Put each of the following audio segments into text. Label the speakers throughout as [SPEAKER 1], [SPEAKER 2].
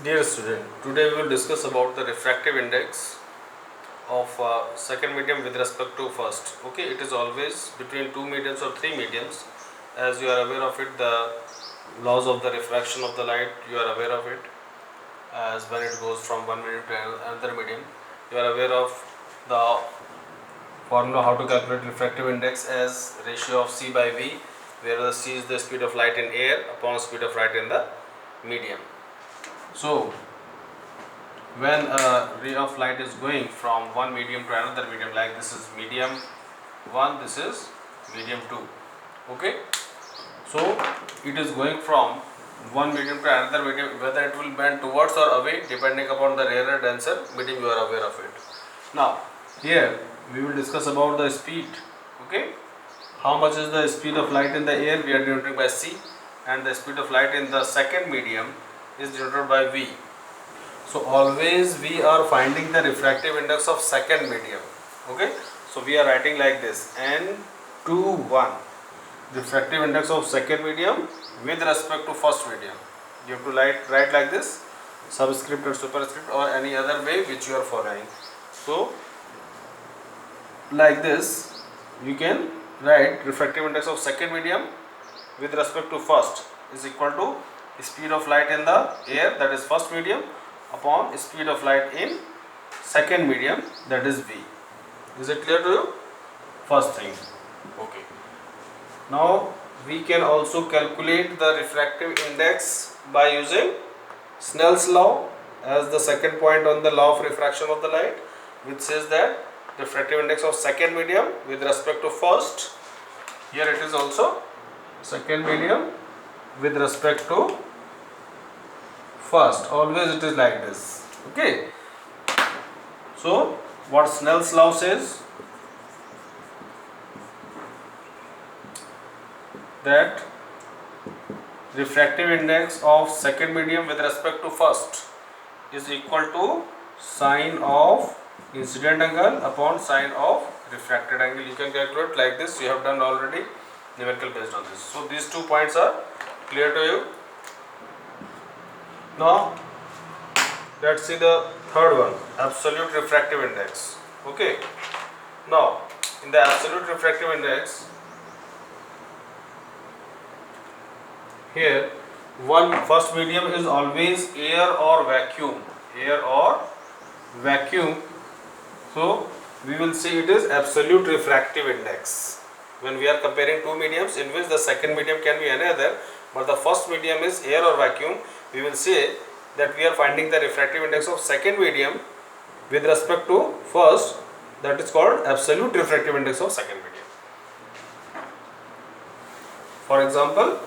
[SPEAKER 1] Dear student, today we will discuss about the refractive index of second medium with respect to first. Okay, it is always between two mediums or three mediums. As you are aware of it, the laws of the refraction of the light, you are aware of it. As when it goes from one medium to another medium, you are aware of the formula how to calculate refractive index as ratio of C by V, where the C is the speed of light in air upon speed of light in the medium. So when a ray of light is going from one medium to another medium, like this is medium 1, this is medium 2, okay, so it is going from one medium to another medium, whether it will bend towards or away depending upon the rarer denser medium, you are aware of it. Now here we will discuss about the speed. Okay, how much is the speed of light in the air, we are denoting by C, and the speed of light in the second medium is denoted by V. So always we are finding the refractive index of second medium. Okay, so we are writing like this: N21, refractive index of second medium with respect to first medium. You have to write like this, subscript or superscript or any other way which you are following. So like this you can write refractive index of second medium with respect to first is equal to speed of light in the air, that is first medium, upon speed of light in second medium, that is V. Is it clear to you? First thing. Okay. Now we can also calculate the refractive index by using Snell's law as the second point on the law of refraction of the light, which says that refractive index of second medium with respect to first, here it is also second medium with respect to first, always it is like this. Okay, so what Snell's law says, that refractive index of second medium with respect to first is equal to sine of incident angle upon sine of refracted angle. You can calculate like this, you have done already numerical based on this. So these 2 points are clear to you. Now let's see the third one, absolute refractive index. Okay, now in the absolute refractive index, here one first medium is always air or vacuum, so we will see it is absolute refractive index when we are comparing two mediums in which the second medium can be another, but the first medium is air or vacuum. We will say that we are finding the refractive index of second medium with respect to first, that is called absolute refractive index of second medium. For example,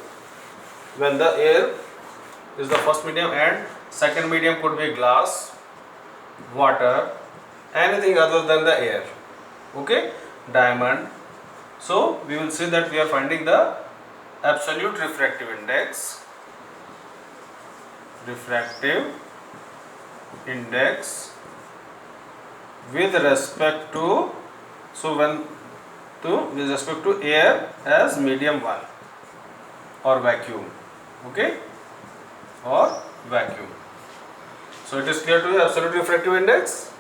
[SPEAKER 1] when the air is the first medium and second medium could be glass, water, anything other than the air, okay, diamond. So we will see that we are finding the absolute refractive index with respect to, so when to with respect to air as medium 1 or vacuum, okay, or vacuum. So it is clear to you, absolute refractive index.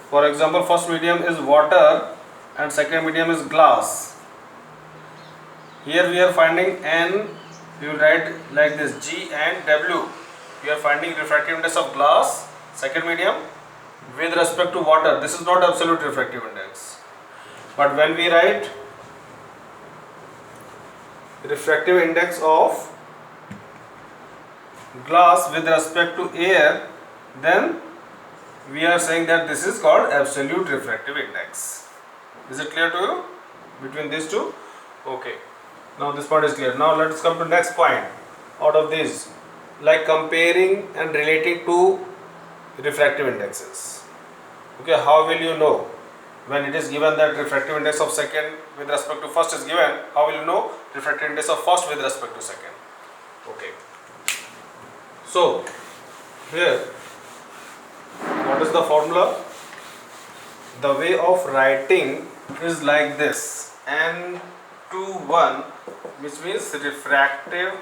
[SPEAKER 1] For example, first medium is water and second medium is glass. Here we are finding N, we will write like this, G and W. We are finding refractive index of glass, second medium, with respect to water. This is not absolute refractive index. But when we write refractive index of glass with respect to air, then we are saying that this is called absolute refractive index. Is it clear to you between these two? Okay, now this part is clear. Now let us come to next point out of this, like comparing and relating two refractive indexes. Okay, how will you know when it is given that refractive index of second with respect to first is given? How will you know refractive index of first with respect to second? Okay, so here what is the formula? The way of writing is like this: N21, which means refractive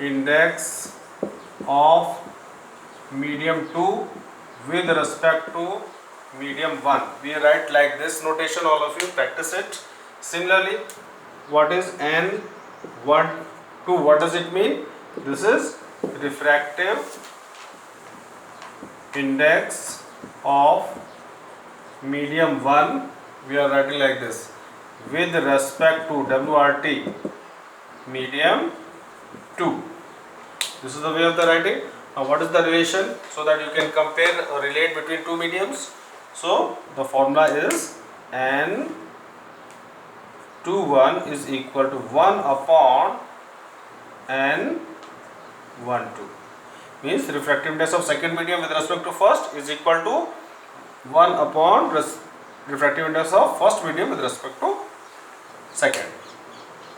[SPEAKER 1] index of medium 2 with respect to medium 1. We write like this notation, all of you practice it. Similarly, what is n1 2, what does it mean? This is refractive index of medium 1. We are writing like this, with respect to WRT medium 2. This is the way of the writing. Now what is the relation, so that you can compare or relate between two mediums? So the formula is N21 is equal to 1 upon N12. Means refractive index of second medium with respect to first is equal to 1 upon refractive index of first medium with respect to second.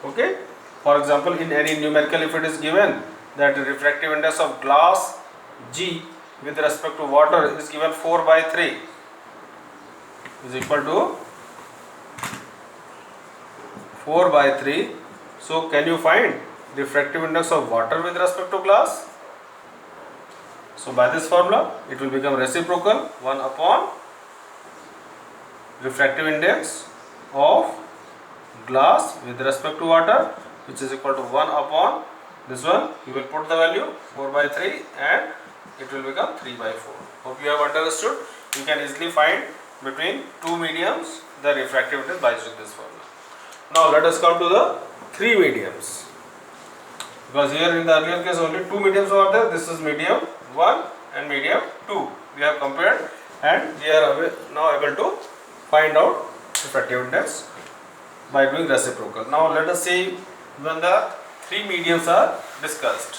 [SPEAKER 1] Okay. For example, in any numerical, if it is given that the refractive index of glass G with respect to water is given 4/3 is equal to 4/3. So can you find refractive index of water with respect to glass? So by this formula it will become reciprocal, 1 upon refractive index of glass with respect to water, which is equal to 1 upon this one. You will put the value 4/3 and it will become 3/4. Hope you have understood. You can easily find between two mediums the refractive index by using this formula. Now let us come to the three mediums, because here in the earlier case only two mediums were there. This is medium 1 and medium 2. We have compared and we are now able to find out refractive index by doing reciprocal. Now let us see when the three mediums are discussed.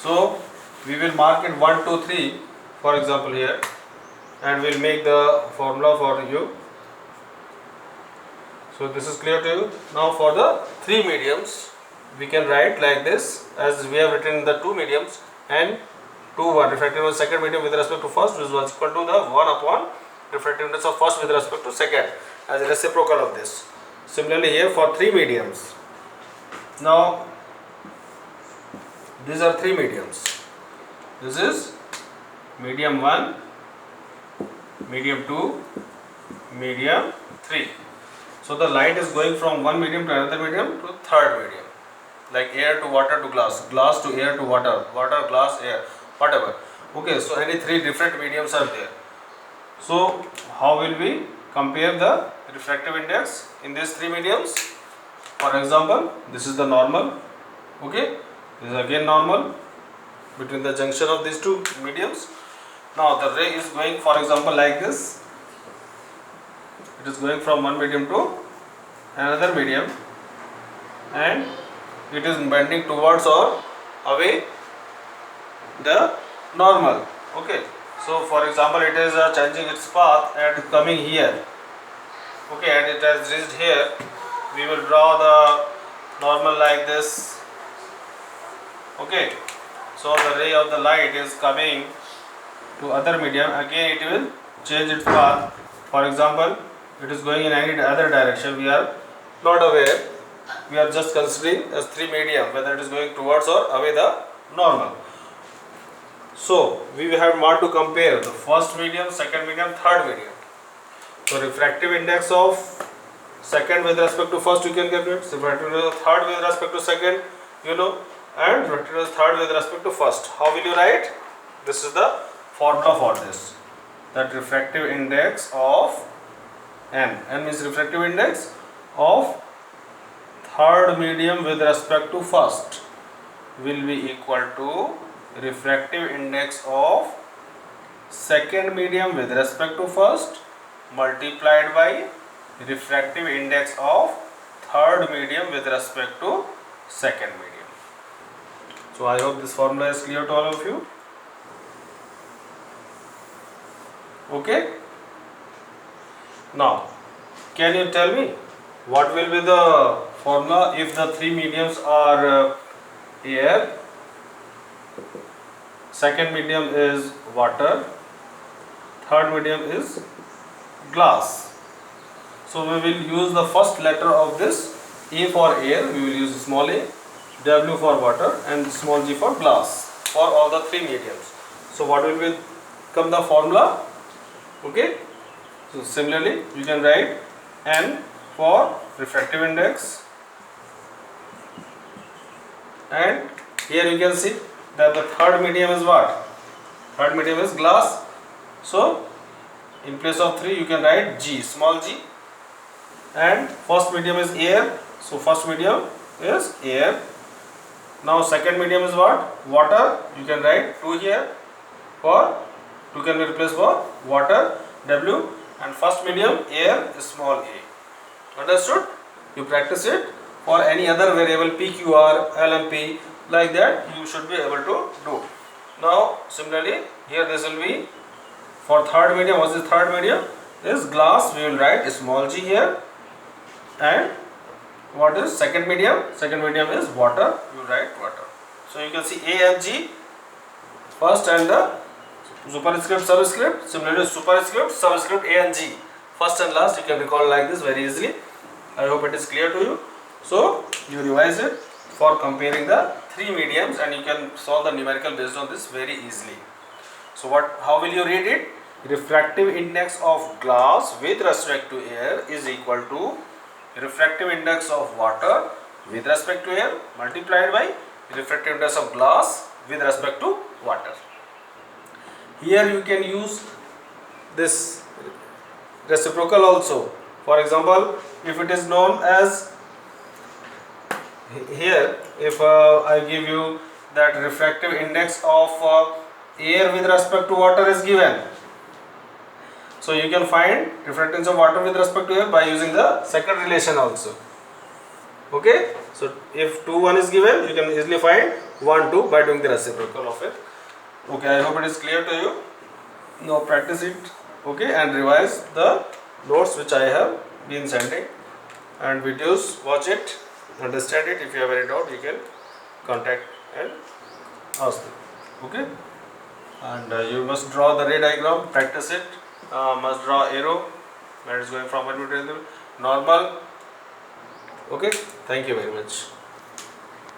[SPEAKER 1] So we will mark it 1, 2, 3 for example here, and we'll make the formula for you. So this is clear to you. Now for the three mediums we can write like this, as we have written in the two mediums, and 2, 1 refractive index of second medium with respect to first is equal to the 1 upon refractive index of first with respect to second, as a reciprocal of this. Similarly here for three mediums. Now these are three mediums. This is medium 1, medium 2, medium 3. So the light is going from one medium to another medium to third medium, like air to water to glass, glass to air to water, water, glass, air, whatever. Okay, so any three different mediums are there. So how will we compare the refractive index in these three mediums? For example, this is the normal. Okay, this is again normal between the junction of these two mediums. Now the ray is going, for example, like this. It is going from one medium to another medium, and it is bending towards or away the normal. Okay, so for example it is changing its path and coming here. Okay, and it has reached here. We will draw the normal like this. Okay, so the ray of the light is coming to other medium. Again it will change its path. For example, it is going in any other direction. We are not aware. We are just considering as three medium, whether it is going towards or away the normal. So we have more to compare the first medium, second medium, third medium. So refractive index of second with respect to first you can calculate. Refractive index of third with respect to second, you know, and refractive index of third with respect to first. How will you write? This is the formula for this. That refractive index of N means refractive index of third medium with respect to first will be equal to refractive index of second medium with respect to first multiplied by refractive index of third medium with respect to second medium. So I hope this formula is clear to all of you. Okay. Now can you tell me what will be the formula if the three mediums are air, second medium is water, third medium is glass? So we will use the first letter of this A for air, we will use small a, W for water, and small g for glass for all the three mediums. So what will become the formula? Okay. So similarly, you can write N for refractive index, and here you can see that the third medium is what? Third medium is glass. So in place of 3 you can write G, small g, and first medium is air. So first medium is air. Now second medium is what? Water. You can write 2 here, for 2 can be replaced for water, W, and first medium air is small a. Understood? You practice it for any other variable PQR, LMP, like that you should be able to do. Now similarly here this will be for third medium. What is the third medium? Is glass. We will write small g here. And what is second medium? Second medium is water. You write water. So you can see A and G first, and the superscript, subscript. Similarly superscript, subscript, A and G, first and last. You can recall like this very easily. I hope it is clear to you. So you revise it for comparing the three mediums, and you can solve the numerical based on this very easily. So how will you read it? Refractive index of glass with respect to air is equal to refractive index of water with respect to air multiplied by refractive index of glass with respect to water. Here you can use this reciprocal also. For example, if it is known as here, if I give you that refractive index of air with respect to water is given, so you can find refractance of water with respect to air by using the second relation also. Okay, so if 2 1 is given, you can easily find 1 2 by doing the reciprocal of it. Okay, I hope it is clear to you. Now practice it, okay, and revise the notes which I have been sending, and videos, watch it, understand it. If you have any doubt, you can contact and ask them. Okay, and you must draw the ray diagram, practice it. Must draw arrow that is going from one to the normal. Okay, thank you very much.